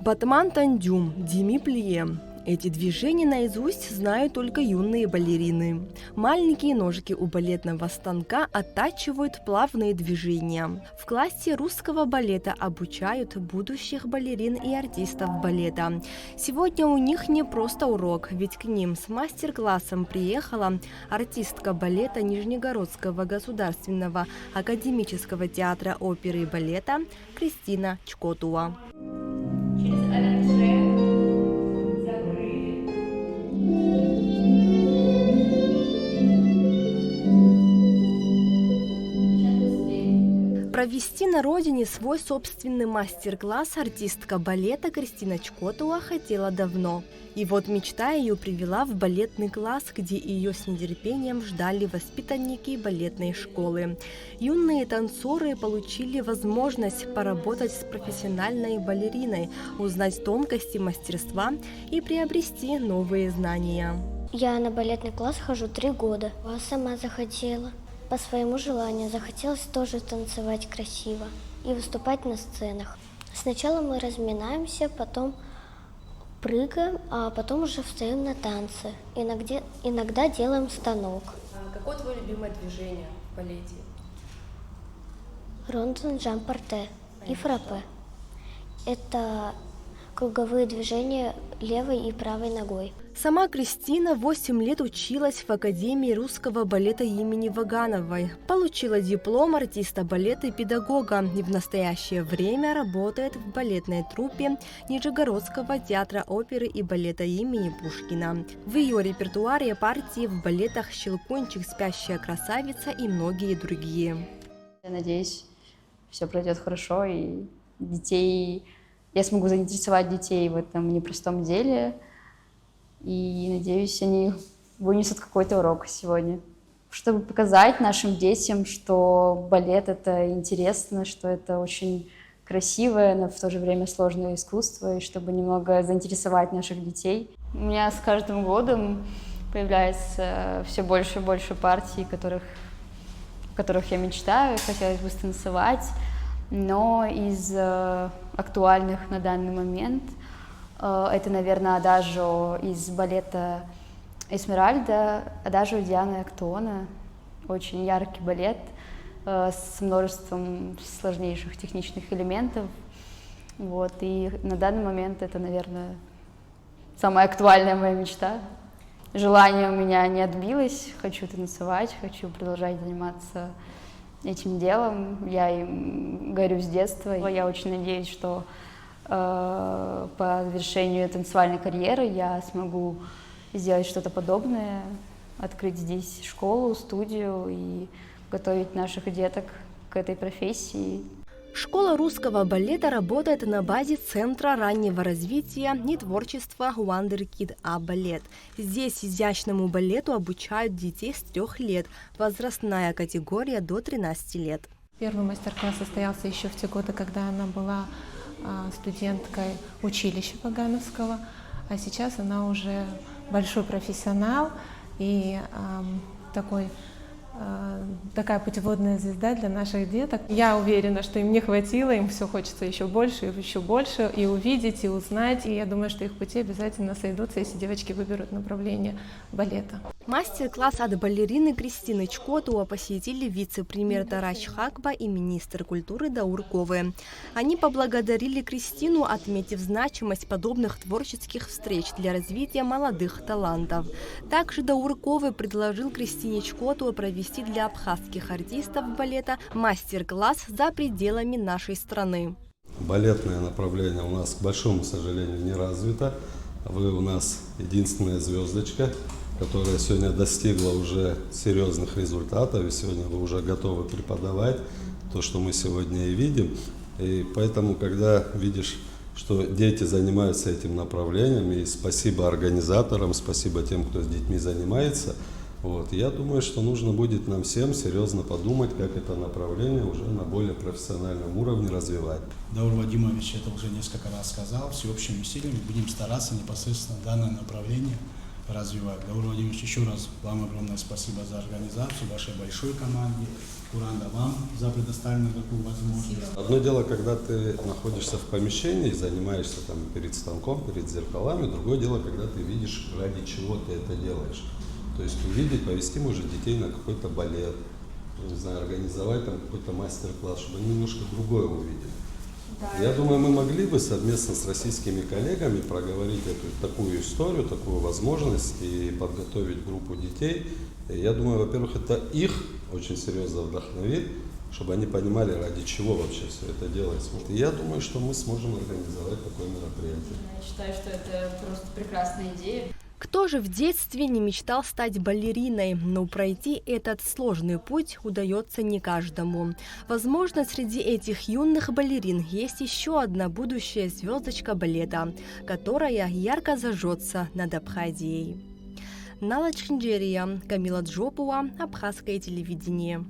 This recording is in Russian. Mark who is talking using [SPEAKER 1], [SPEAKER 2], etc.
[SPEAKER 1] Батман Тандюм, Деми Плие. Эти движения наизусть знают только юные балерины. Маленькие ножки у балетного станка оттачивают плавные движения. В классе русского балета обучают будущих балерин и артистов балета. Сегодня у них не просто урок, ведь к ним с мастер-классом приехала артистка балета Нижегородского государственного академического театра оперы и балета Кристина Чкотуа. Провести на родине свой собственный мастер-класс артистка балета Кристина Чкотуа хотела давно. И вот мечта ее привела в балетный класс, где ее с нетерпением ждали воспитанники балетной школы. Юные танцоры получили возможность поработать с профессиональной балериной, узнать тонкости мастерства и приобрести новые знания.
[SPEAKER 2] Я на балетный класс хожу 3 года. Я сама захотела. По своему желанию захотелось тоже танцевать красиво и выступать на сценах. Сначала мы разминаемся, потом прыгаем, а потом уже встаем на танцы. Иногда делаем станок.
[SPEAKER 1] Какое твое любимое движение в балете?
[SPEAKER 2] Рондон, жамп-порте и фраппе. Это круговые движения левой и правой ногой.
[SPEAKER 1] Сама Кристина 8 лет училась в Академии русского балета имени Вагановой. Получила диплом артиста балета и педагога и в настоящее время работает в балетной труппе Нижегородского театра оперы и балета имени Пушкина. В ее репертуаре партии в балетах «Щелкунчик», «Спящая красавица» и многие другие.
[SPEAKER 3] Я надеюсь, все пройдет хорошо, и я смогу заинтересовать детей в этом непростом деле. И, надеюсь, они вынесут какой-то урок сегодня. Чтобы показать нашим детям, что балет — это интересно, что это очень красивое, но в то же время сложное искусство, и чтобы немного заинтересовать наших детей. У меня с каждым годом появляется все больше и больше партий, о которых я мечтаю, хотелось бы станцевать. Но из актуальных на данный момент это, наверное, адажио из балета «Эсмеральда», адажио Дианы Актеона. Очень яркий балет с множеством сложнейших техничных элементов. Вот. И на данный момент это, наверное, самая актуальная моя мечта. Желание у меня не отбилось, хочу танцевать, хочу продолжать заниматься этим делом. Я им горю с детства. Я очень надеюсь, что по завершению танцевальной карьеры я смогу сделать что-то подобное, открыть здесь школу, студию и готовить наших деток к этой профессии.
[SPEAKER 1] Школа русского балета работает на базе Центра раннего развития и творчества Wonder Kid балет. Здесь изящному балету обучают детей с 3 лет, возрастная категория до 13 лет.
[SPEAKER 4] Первый мастер-класс состоялся еще в те годы, когда она была студенткой училища Вагановского, а сейчас она уже большой профессионал и такая путеводная звезда для наших деток. Я уверена, что им не хватило, им все хочется еще больше, и увидеть, и узнать. И я думаю, что их пути обязательно сойдутся, если девочки выберут направление балета.
[SPEAKER 1] Мастер-класс от балерины Кристины Чкотуа посетили вице-премьер Тарач Хакба и министр культуры Даур Ковы. Они поблагодарили Кристину, отметив значимость подобных творческих встреч для развития молодых талантов. Также Даур Ковы предложил Кристине Чкотуа провести для абхазских артистов балета мастер-класс за пределами нашей страны.
[SPEAKER 5] Балетное направление у нас, к большому сожалению, не развито. Вы у нас единственная звездочка, которая сегодня достигла уже серьезных результатов, и сегодня вы уже готовы преподавать то, что мы сегодня и видим. И поэтому, когда видишь, что дети занимаются этим направлением, и спасибо организаторам, спасибо тем, кто с детьми занимается, я думаю, что нужно будет нам всем серьезно подумать, как это направление уже на более профессиональном уровне развивать.
[SPEAKER 6] Даур Вадимович это уже несколько раз сказал, всеобщими усилиями будем стараться непосредственно данное направление развивать. Даур Владимирович, еще раз вам огромное спасибо за организацию, вашей большой команде. Куранда, вам за предоставленную такую возможность.
[SPEAKER 5] Одно дело, когда ты находишься в помещении, занимаешься там перед станком, перед зеркалами, другое дело, когда ты видишь, ради чего ты это делаешь. То есть увидеть, повести, может, детей на какой-то балет, не знаю, организовать там какой-то мастер-класс, чтобы они немножко другое увидели. Я думаю, мы могли бы совместно с российскими коллегами проговорить такую историю, такую возможность и подготовить группу детей. И я думаю, во-первых, это их очень серьезно вдохновит, чтобы они понимали, ради чего вообще все это делается. И я думаю, что мы сможем организовать такое мероприятие.
[SPEAKER 7] Я считаю, что это просто прекрасная идея.
[SPEAKER 1] Кто же в детстве не мечтал стать балериной, но пройти этот сложный путь удается не каждому. Возможно, среди этих юных балерин есть еще одна будущая звездочка балета, которая ярко зажжется над Абхазией. Нала Чинджерия, Камила Джопова, Абхазское телевидение.